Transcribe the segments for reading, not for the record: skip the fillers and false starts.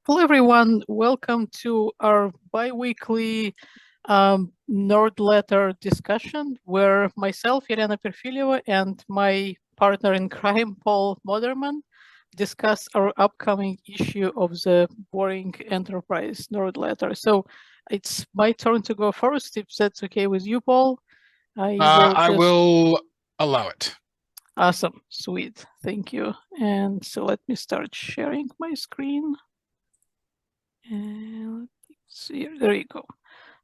Hello, everyone. Welcome to our bi-weekly Nerdletter discussion, where myself, Jelena and my partner in crime, Paul Moderman, discuss our upcoming issue of the Boring Enterprise Nerdletter. So it's my turn to go first, if that's okay with you, Paul. I will allow it. Awesome, sweet, thank you. And so let me start sharing my screen. And let's see, there you go.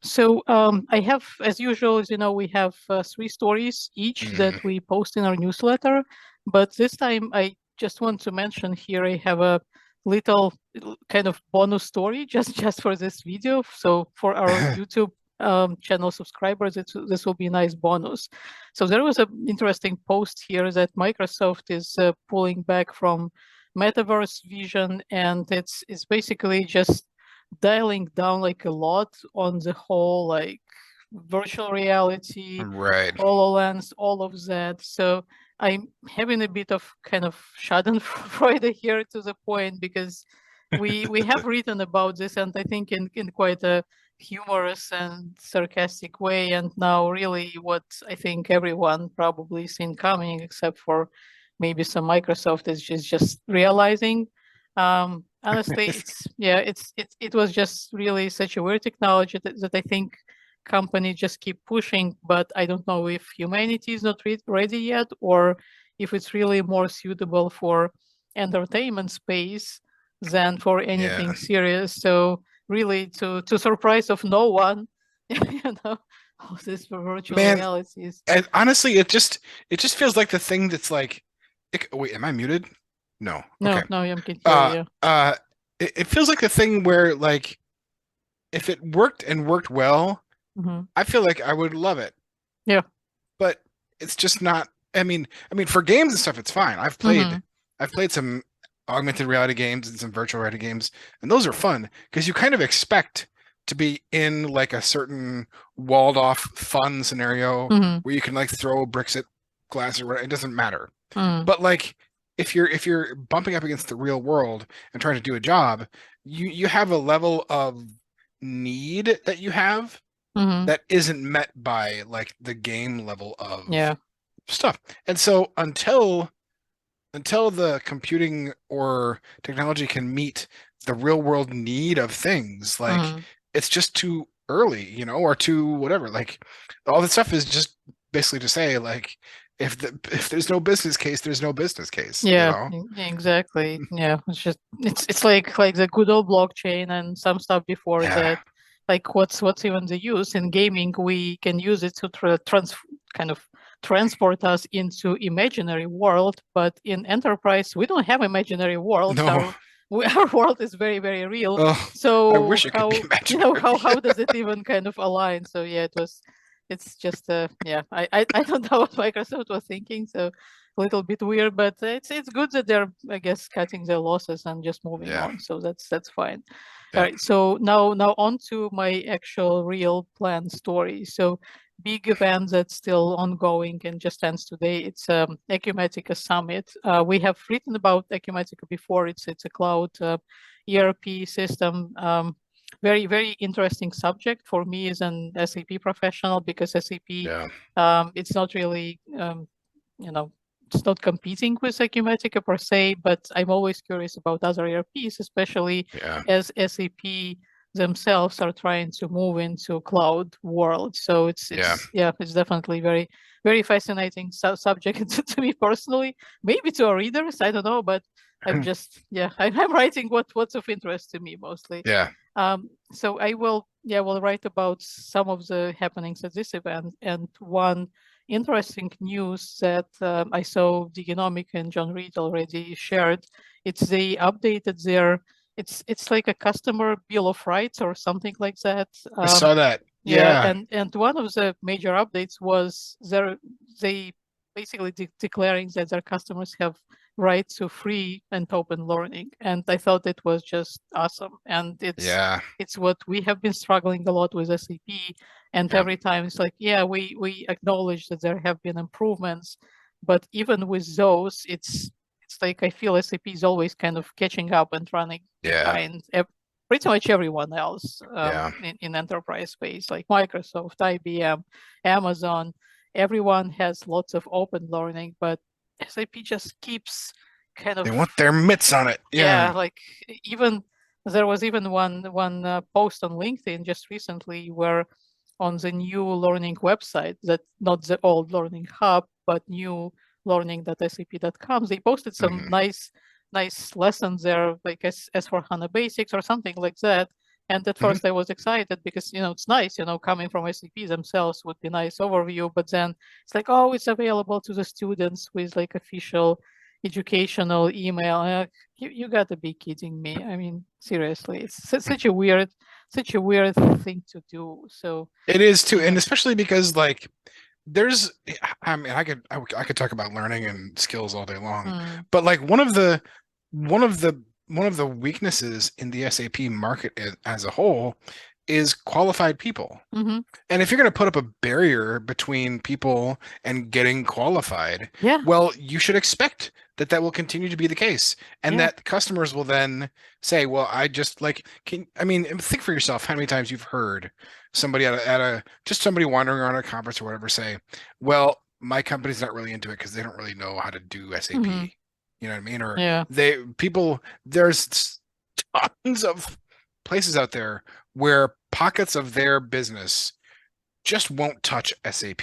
So I have, as usual, as you know, we have 3 stories each that we post in our newsletter. But this time, I just want to mention here, I have a little kind of bonus story just for this video. So for our YouTube channel subscribers, this will be a nice bonus. So there was an interesting post here that Microsoft is pulling back from metaverse vision, and it's basically just dialing down like a lot on the whole like virtual reality, Right. HoloLens, all of that. So I'm having a bit of kind of Schadenfreude here to the point because we have written about this, and I think in quite a humorous and sarcastic way. And now really what I think everyone probably seen coming, except for maybe some Microsoft, is just realizing. Honestly, it was just really such a weird technology that I think companies just keep pushing, but I don't know if humanity is not ready yet, or if it's really more suitable for entertainment space than for anything Yeah. serious. So really, to surprise of no one, all these virtual Man, realities. and honestly, it just feels like the thing that's like wait, am I muted? No. Okay. No, I can hear Uh you. uh it feels like the thing where like if it worked and worked well, Hmm. I feel like I would love it. Yeah. But it's just not I mean for games and stuff it's fine. Hmm. I've played some augmented reality games and some virtual reality games, and those are fun because you kind of expect to be in like a certain walled off fun scenario Hmm. where you can like throw bricks at glass or whatever. It doesn't matter. Hmm. But like if you're bumping up against the real world and trying to do a job, you have a level of need that you have Hmm. that isn't met by like the game level of Yeah. stuff. And so until the computing or technology can meet the real world need of things, like Hmm. it's just too early, or too whatever. Like all this stuff is just basically to say like if there's no business case, there's no business case. Yeah, exactly. Yeah, it's like the good old blockchain and some stuff before Yeah. that. Like what's even the use in gaming? We can use it to kind of transport us into imaginary world, but in enterprise we don't have imaginary worlds. No. Our world is very very real. Oh, I So wish it could be how imaginary. how does it even kind of align? So yeah, it's just yeah, I don't know what Microsoft was thinking. So a little bit weird, but it's good that they're, I guess, cutting their losses and just moving Yeah. on. So that's fine. All Yeah. right. So now on to my actual real planned story. So big event that's still ongoing and just ends today. It's Acumatica Summit. We have written about Acumatica before. It's a cloud ERP system. Very very interesting subject for me as an SAP professional, because SAP, Yeah. it's not really you know it's not competing with Acumatica per se, but I'm always curious about other ERPs, especially Yeah. as SAP themselves are trying to move into cloud world. So Yeah. it's definitely very very fascinating subject to me personally, maybe to our readers, I don't know, but I'm just I'm writing what's of interest to me mostly. Yeah. So I will write about some of the happenings at this event. And one interesting news that I saw Diginomic and John Reed already shared, it's they updated their, it's like a customer bill of rights or something like that. I saw that. Yeah, Yeah. and one of the major updates was they basically declaring that their customers have right to free and open learning, and I thought it was just awesome. And Yeah. it's what we have been struggling a lot with SAP, and Yeah. every time it's like, yeah, we acknowledge that there have been improvements, but even with those, it's it's like I feel SAP is always kind of catching up and running behind pretty much everyone else in enterprise space, like Microsoft, IBM, Amazon. Everyone has lots of open learning, but SAP just keeps kind of, they want their mitts on it. like even there was even one post on LinkedIn just recently where on the new learning website, that not the old learning hub, but new learning.sap.com, they posted some nice lessons there, like S4HANA basics or something like that. And at first I was excited because, it's nice, coming from SAP themselves would be nice overview, but then it's like, oh, it's available to the students with like official educational email. You got to be kidding me. I mean, seriously, it's such a weird thing to do. So it is too, and especially because like there's, I mean, I could talk about learning and skills all day long, but like one of the weaknesses in the SAP market as a whole is qualified people. And if you're going to put up a barrier between people and getting qualified, well, you should expect that will continue to be the case, and that customers will then say, well, I just like, think for yourself how many times you've heard somebody just somebody wandering around a conference or whatever say, well, my company's not really into it because they don't really know how to do SAP. You know what I mean? Or there's tons of places out there where pockets of their business just won't touch SAP.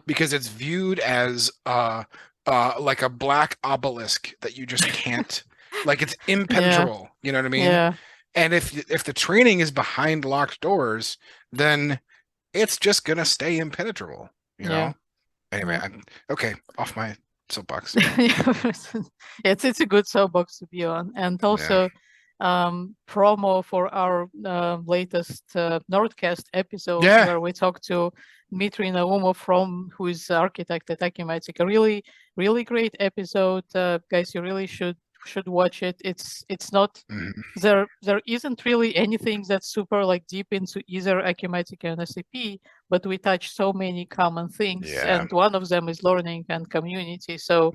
Because it's viewed as like a black obelisk that you just can't, like it's impenetrable. You know what I mean? And if the training is behind locked doors, then it's just gonna stay impenetrable. You know? Anyway, I'm okay, off my soapbox. It's a good soapbox to be on. And also promo for our latest Nordcast episode where we talked to Dmitry Naumov, who is architect at Acumatic. A really, really great episode. Guys, you really should watch it. It's not there isn't really anything that's super like deep into either Acumatic and SAP, but we touch so many common things, and one of them is learning and community. So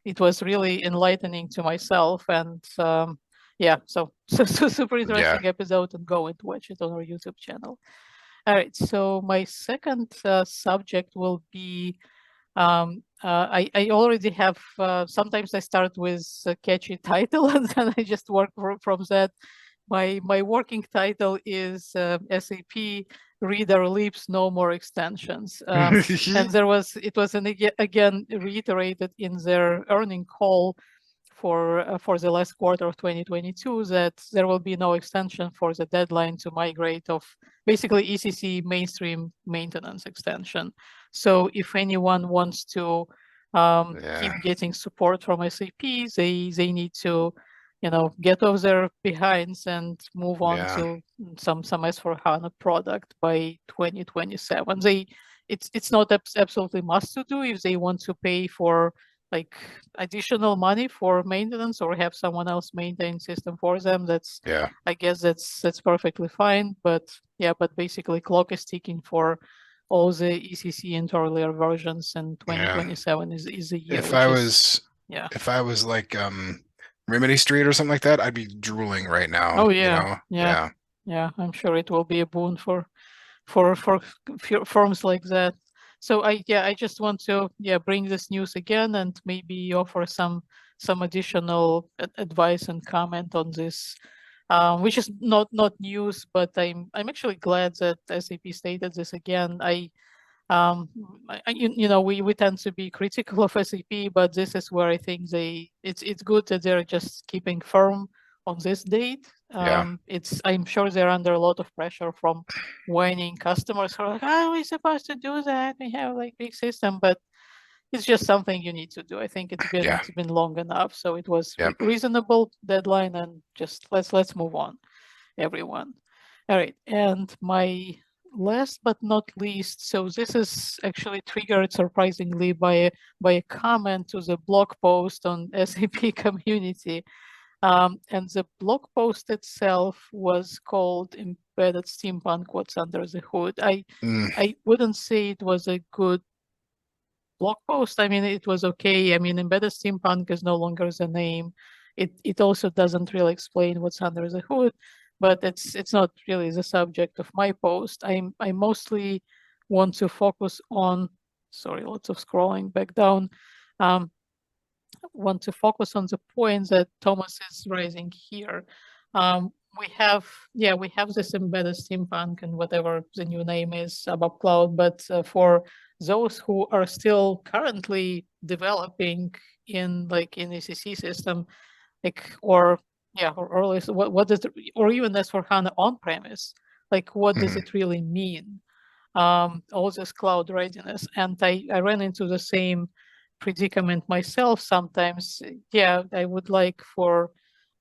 it was really enlightening to myself, and so super interesting episode, and go and watch it on our YouTube channel. All right, so my second subject will be I already have, sometimes I start with a catchy title and then I just work from that. My working title is SAP Reader Leaps, No More Extensions. And it was again reiterated in their earning call for the last quarter of 2022 that there will be no extension for the deadline to migrate of basically ECC mainstream maintenance extension. So if anyone wants to keep getting support from SAP, they need to, get off their behinds and move on to some S4HANA product by 2027. It's not absolutely must to do if they want to pay for like additional money for maintenance or have someone else maintain system for them. That's I guess that's perfectly fine. But basically clock is ticking for all the ECC and earlier versions, and 2027 is a year. If I was like Remedy Street or something like that, I'd be drooling right now. Oh yeah. I'm sure it will be a boon for firms like that. So I just want to bring this news again and maybe offer some additional advice and comment on this, which is not news, but I'm actually glad that SAP stated this again. We tend to be critical of SAP, but this is where I think it's good that they're just keeping firm on this date. I'm sure they're under a lot of pressure from whining customers who are like, "How are we supposed to do that? We have like big system," but it's just something you need to do. I think it's been long enough, so it was reasonable deadline, and just let's move on, everyone. All right, and my last but not least, so this is actually triggered surprisingly by a comment to the blog post on SAP community. And the blog post itself was called Embedded Steampunk, What's Under the Hood. I wouldn't say it was a good blog post. I mean, it was okay. I mean, Embedded Steampunk is no longer the name. It also doesn't really explain what's under the hood, but it's not really the subject of my post. I mostly want to focus on, sorry, lots of scrolling back down. Want to focus on the point that Thomas is raising here. We have this embedded steampunk and whatever the new name is, ABAP Cloud, but for those who are still currently developing in ECC system, or early, what does or even S/4HANA on-premise, what does it really mean? All this cloud readiness, and I ran into the same predicament myself sometimes. Yeah, I would like for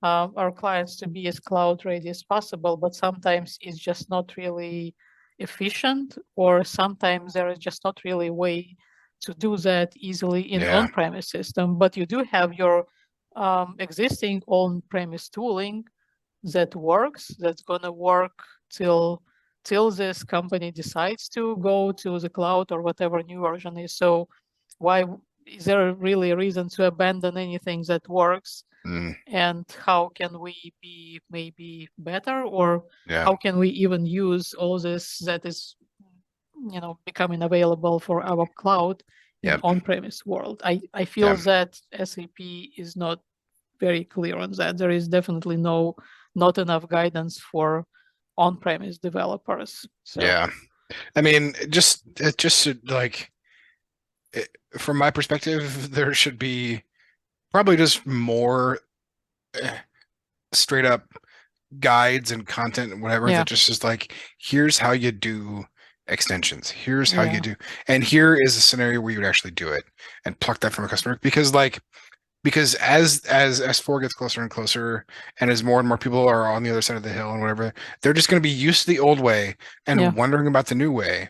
our clients to be as cloud ready as possible, but sometimes it's just not really efficient, or sometimes there is just not really a way to do that easily in on-premise system. But you do have your existing on-premise tooling that works, that's gonna work till this company decides to go to the cloud or whatever new version is. So why is there really a reason to abandon anything that works? And how can we be maybe better, or how can we even use all this that is becoming available for our cloud in on-premise world? I feel that SAP is not very clear on that. There is definitely not enough guidance for on-premise developers. So yeah, I mean, it just should, from my perspective, there should be probably just more straight up guides and content and whatever that just is like, here's how you do extensions, here's how you do, and here is a scenario where you would actually do it, and pluck that from a customer. Because as S4 gets closer and closer, and as more and more people are on the other side of the hill and whatever, they're just going to be used to the old way and wondering about the new way,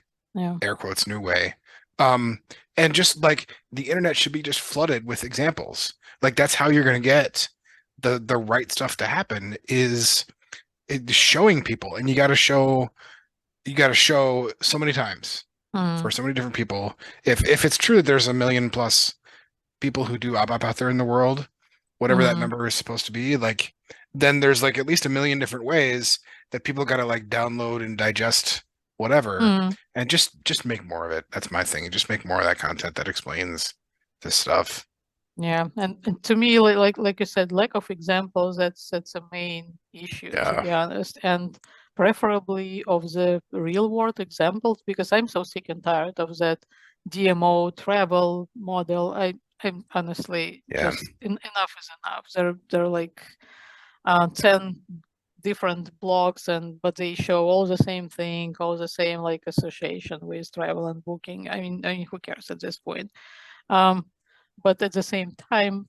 air quotes, new way. And just like the internet should be just flooded with examples. Like, that's how you're going to get the right stuff to happen, is showing people. And you got to show so many times for so many different people. If it's true that there's 1 million plus people who do ABAP out there in the world, whatever that number is supposed to be, then there's at least 1 million different ways that people got to download and digest whatever, and just make more of it. That's my thing. Just make more of that content that explains this stuff. Yeah, and to me, like you said, lack of examples, that's a main issue, to be honest, and preferably of the real world examples, because I'm so sick and tired of that DMO travel model. I'm honestly just enough is enough. They're 10 different blogs, but they show all the same thing, all the same association with travel and booking. I mean, who cares at this point? But at the same time,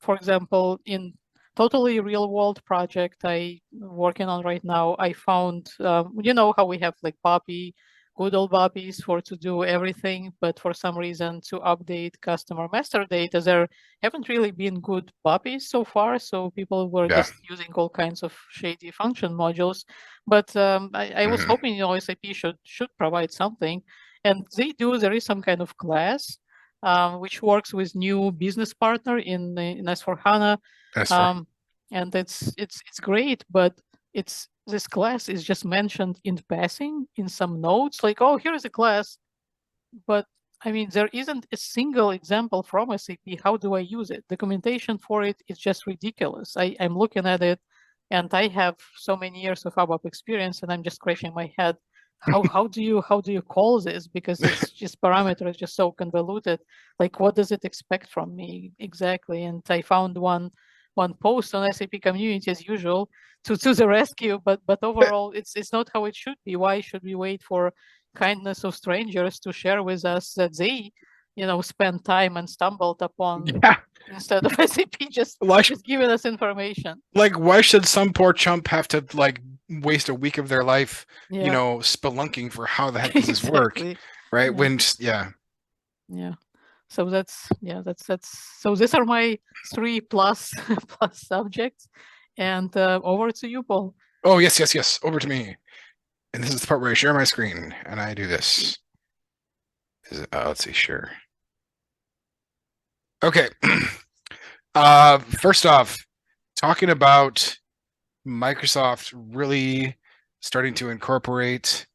for example, in totally real world project I working on right now, I found, how we have BAPI, good old BAPIs to do everything, but for some reason to update customer master data, there haven't really been good BAPIs so far. So people were just using all kinds of shady function modules. But I was hoping, SAP should provide something, and they do. There is some kind of class which works with new business partner in S/4HANA, and it's great, but this class is just mentioned in passing in some notes, oh, here is a class, but I mean, there isn't a single example from SAP. How do I use it? Documentation for it is just ridiculous. I'm looking at it, and I have so many years of ABAP experience, and I'm just scratching my head. How do you call this? Because it's just parameters just so convoluted. What does it expect from me exactly? And I found one post on SAP community as usual to the rescue, but overall it's not how it should be. Why should we wait for kindness of strangers to share with us that they spend time and stumbled upon, instead of SAP just giving us information? Why should some poor chump have to waste a week of their life spelunking for how the heck does this work, right? So that's so these are my 3 plus subjects, and over to you, Paul. Oh, yes, over to me. And this is the part where I share my screen and I do this. Let's see, sure. Okay. First off, talking about Microsoft really starting to incorporate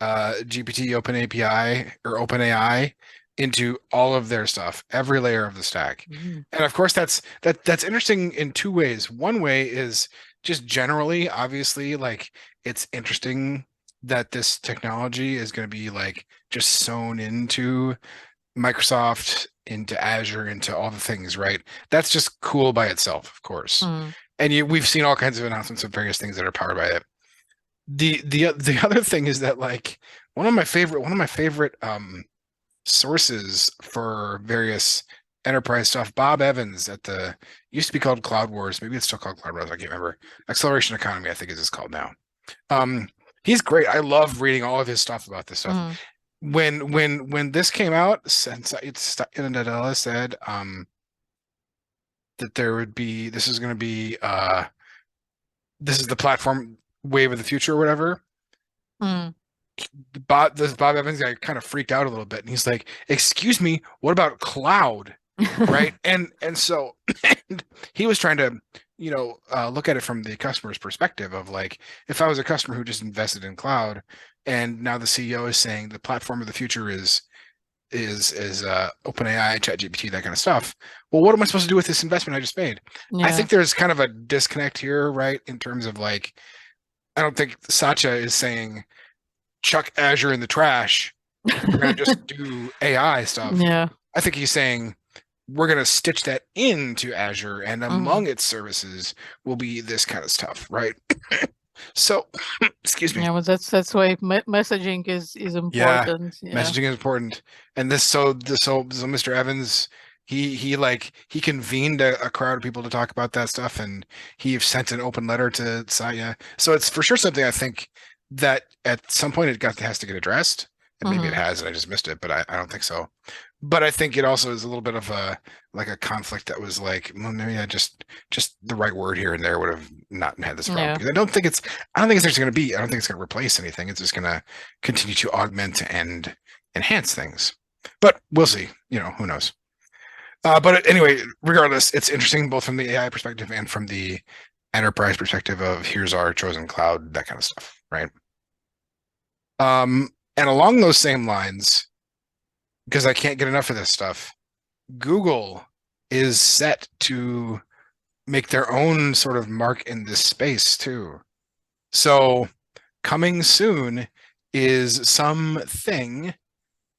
GPT Open API or OpenAI into all of their stuff, every layer of the stack. And of course, that's interesting in two ways. One way is just generally, obviously, like it's interesting that this technology is going to be like just sewn into Microsoft, into Azure, into all the things, right? That's just cool by itself, of course. And we've seen all kinds of announcements of various things that are powered by it. The other thing is that like one of my favorite sources for various enterprise stuff, Bob Evans at the used to be called Cloud Wars, maybe it's still called Cloud Wars, I can't remember. Acceleration Economy, I think is called now. He's great. I love reading all of his stuff about this stuff. When this came out, since it's Nadella said that there would be this is going to be this is the platform wave of the future or whatever. Bob Evans guy kind of freaked out a little bit, and he's like, "Excuse me, what about cloud?" Right? and so and he was trying to look at it from the customer's perspective of like, if I was a customer who just invested in cloud, and now the CEO is saying the platform of the future is OpenAI, ChatGPT, that kind of stuff. Well, what am I supposed to do with this investment I just made? I think there's kind of a disconnect here, right? In terms of like, I don't think Satya is saying chuck Azure in the trash. We're gonna just do AI stuff. Yeah. I think he's saying we're gonna stitch that into Azure, and among its services will be this kind of stuff, right? So, excuse me. Yeah, well, that's why messaging is important. Yeah, messaging is important. And so Mr. Evans, he convened a crowd of people to talk about that stuff, and he sent an open letter to Satya. So it's for sure something I think that at some point has to get addressed, and maybe it has, and I just missed it, but I don't think so. But I think it also is a little bit of a conflict that was like, well, maybe I just the right word here and there would have not had this problem. Because I don't think it's actually going to be. I don't think it's going to replace anything. It's just going to continue to augment and enhance things. But we'll see. Who knows? But anyway, regardless, it's interesting both from the AI perspective and from the enterprise perspective of here's our chosen cloud, that kind of stuff, right? And along those same lines, because I can't get enough of this stuff, Google is set to make their own sort of mark in this space too. So coming soon is something,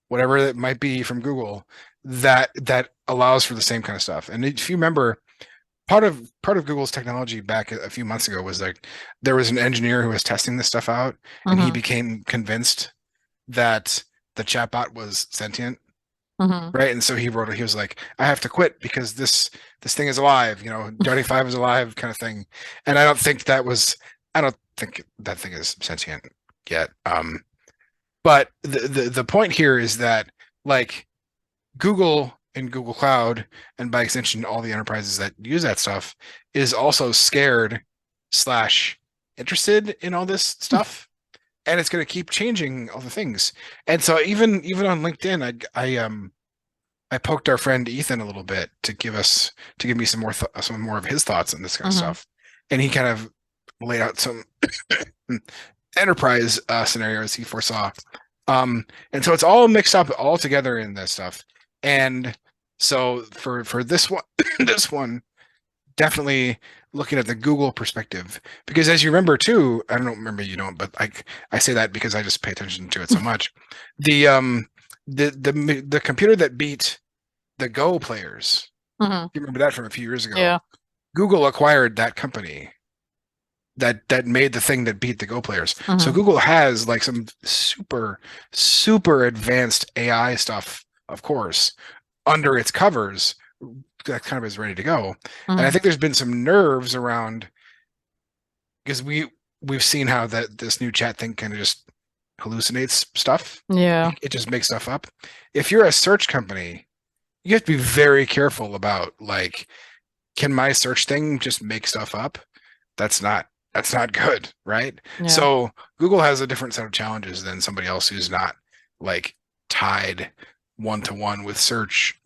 whatever it might be from Google, that allows for the same kind of stuff. And if you remember, part of Google's technology back a few months ago was like there was an engineer who was testing this stuff out, and he became convinced that the chatbot was sentient, right? And so he was like, I have to quit because this thing is alive, Johnny 5 is alive, kind of thing. And I don't think that thing is sentient yet. But the point here is that like Google and Google Cloud, and by extension all the enterprises that use that stuff, is also scared / interested in all this stuff. And it's going to keep changing all the things. And so even on LinkedIn, I poked our friend Ethan a little bit to give me some more of his thoughts on this kind of stuff. And he kind of laid out some enterprise scenarios he foresaw. And so it's all mixed up all together in this stuff. And so for this one, definitely looking at the Google perspective, because as you remember too, I don't remember, but I say that because I just pay attention to it so much. The computer that beat the Go players, you remember that from a few years ago? Yeah. Google acquired that company that made the thing that beat the Go players. So Google has like some super advanced AI stuff, of course, under its covers that kind of is ready to go. And I think there's been some nerves around, because we've seen how this new chat thing kind of just hallucinates stuff. Yeah. It just makes stuff up. If you're a search company, you have to be very careful about like, can my search thing just make stuff up? That's not good, right? Yeah. So Google has a different set of challenges than somebody else who's not like tied one-to-one with search,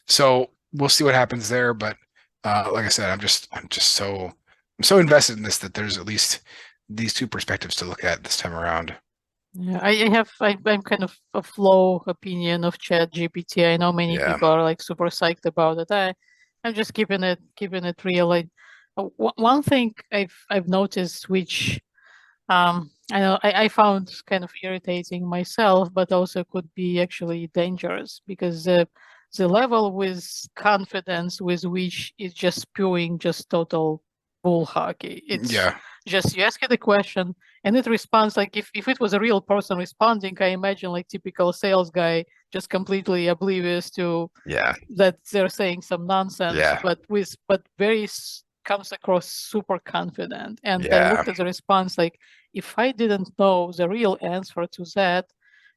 So we'll see what happens there. But like I said, I'm so invested in this that there's at least these two perspectives to look at this time around. Yeah, I'm kind of a flow opinion of ChatGPT. I know many people are like super psyched about it. I'm just keeping it real. Like one thing I've noticed, which I know I found kind of irritating myself, but also could be actually dangerous because the level with confidence with which it's just spewing just total bull hockey. It's just you ask it a question and it responds like if it was a real person responding, I imagine like typical sales guy just completely oblivious to that they're saying some nonsense, but very comes across super confident. And I looked at the response like if I didn't know the real answer to that,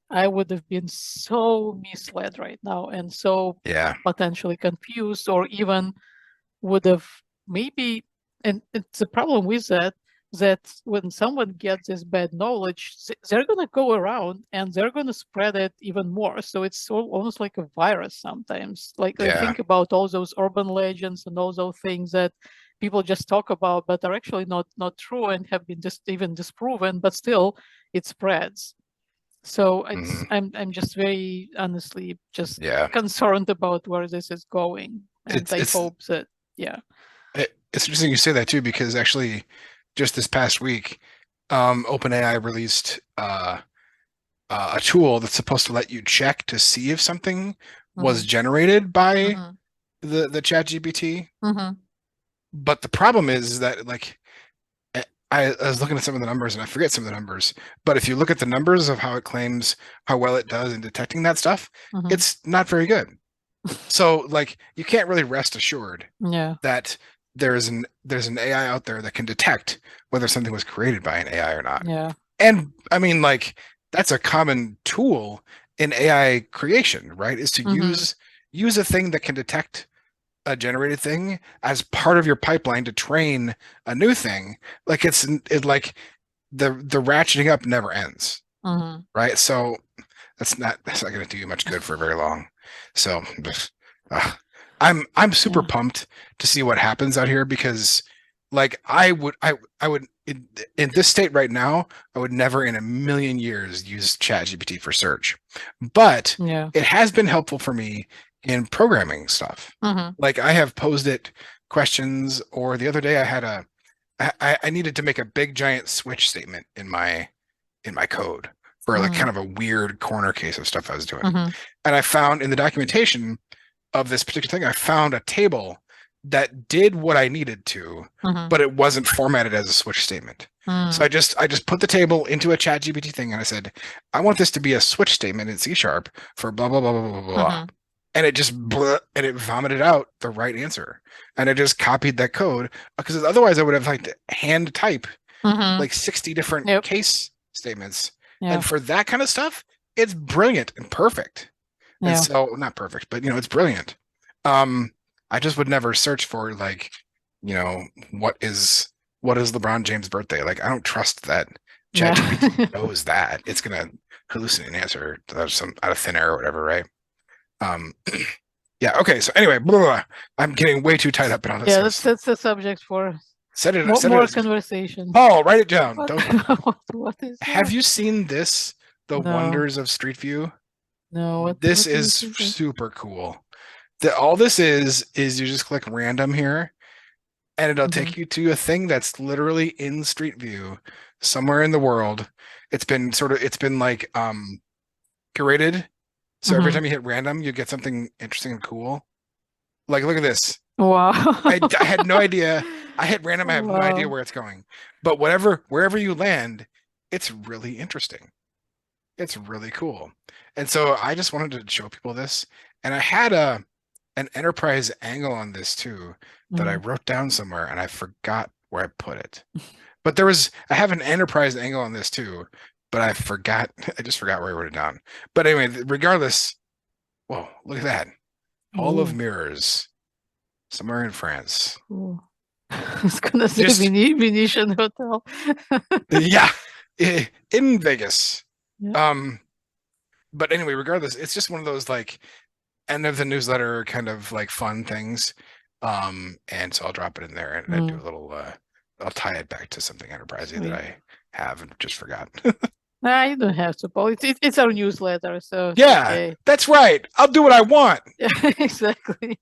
I would have been so misled right now and so potentially confused, or even would have maybe, and it's a problem with that when someone gets this bad knowledge, they're going to go around and they're going to spread it even more. So it's almost like a virus sometimes. Like I think about all those urban legends and all those things that people just talk about, but are actually not true and have been just even disproven, but still it spreads. So I'm just very honestly just concerned about where this is going. And I hope that, It's interesting you say that too, because actually just this past week, OpenAI released a tool that's supposed to let you check to see if something was generated by the ChatGPT. But the problem is that like I was looking at some of the numbers and I forget some of the numbers, but if you look at the numbers of how it claims how well it does in detecting that stuff, it's not very good. So like you can't really rest assured that there's an AI out there that can detect whether something was created by an AI or not. And I mean like that's a common tool in AI creation, right? Is to use a thing that can detect a generated thing as part of your pipeline to train a new thing. Like it's like the ratcheting up never ends, right? So that's not going to do you much good for very long. So I'm super pumped to see what happens out here, because like I would in this state right now, I would never in a million years use ChatGPT for search, but it has been helpful for me in programming stuff. Like I have posed it questions, or the other day I had I needed to make a big giant switch statement in my code for like kind of a weird corner case of stuff I was doing. And I found in the documentation of this particular thing, I found a table that did what I needed to, but it wasn't formatted as a switch statement. So I just put the table into a ChatGPT thing and I said, I want this to be a switch statement in C# for blah blah blah blah blah blah. And it just and it vomited out the right answer. And I just copied that code, because otherwise I would have like to hand type like 60 different case statements. And for that kind of stuff, it's brilliant and perfect. And so not perfect, but it's brilliant. I just would never search for like, what is LeBron James' birthday? Like I don't trust that ChatGPT knows that. It's gonna hallucinate an answer out of thin air or whatever, right? Okay, so anyway, blah, blah, blah. I'm getting way too tied up in all this. That's the subject for more conversation. Paul, write it down. What is that? Have you seen this? The Wonders of Street View? No. This is super cool. All this is you just click random here, and it'll take you to a thing that's literally in Street View somewhere in the world. It's been like curated. So every time you hit random, you get something interesting and cool. Like, look at this. Wow. I had no idea. I hit random. I have no idea where it's going. But wherever you land, it's really interesting. It's really cool. And so I just wanted to show people this. And I had an enterprise angle on this too that I wrote down somewhere, and I forgot where I put it. But I have an enterprise angle on this too. But I just forgot where I wrote it down. But anyway, regardless, whoa, look at that. Hall of Mirrors, somewhere in France. Cool. I was going to say Venetian Hotel. In Vegas. But anyway, regardless, it's just one of those like, end of the newsletter kind of like fun things. And so I'll drop it in there and do a little I'll tie it back to something enterprisey that I have and just forgot. Nah, you don't have to, Paul. It's our newsletter, so yeah, okay. That's right. I'll do what I want. Yeah, exactly.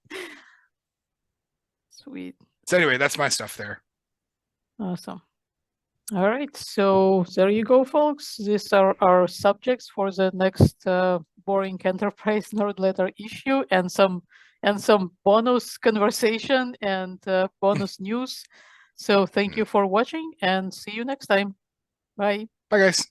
Sweet. So anyway, that's my stuff there. Awesome. All right, so there you go, folks. These are our subjects for the next Boring Enterprise Nerdletter issue, and some bonus conversation and bonus news. So thank you for watching, and see you next time. Bye. Bye, guys.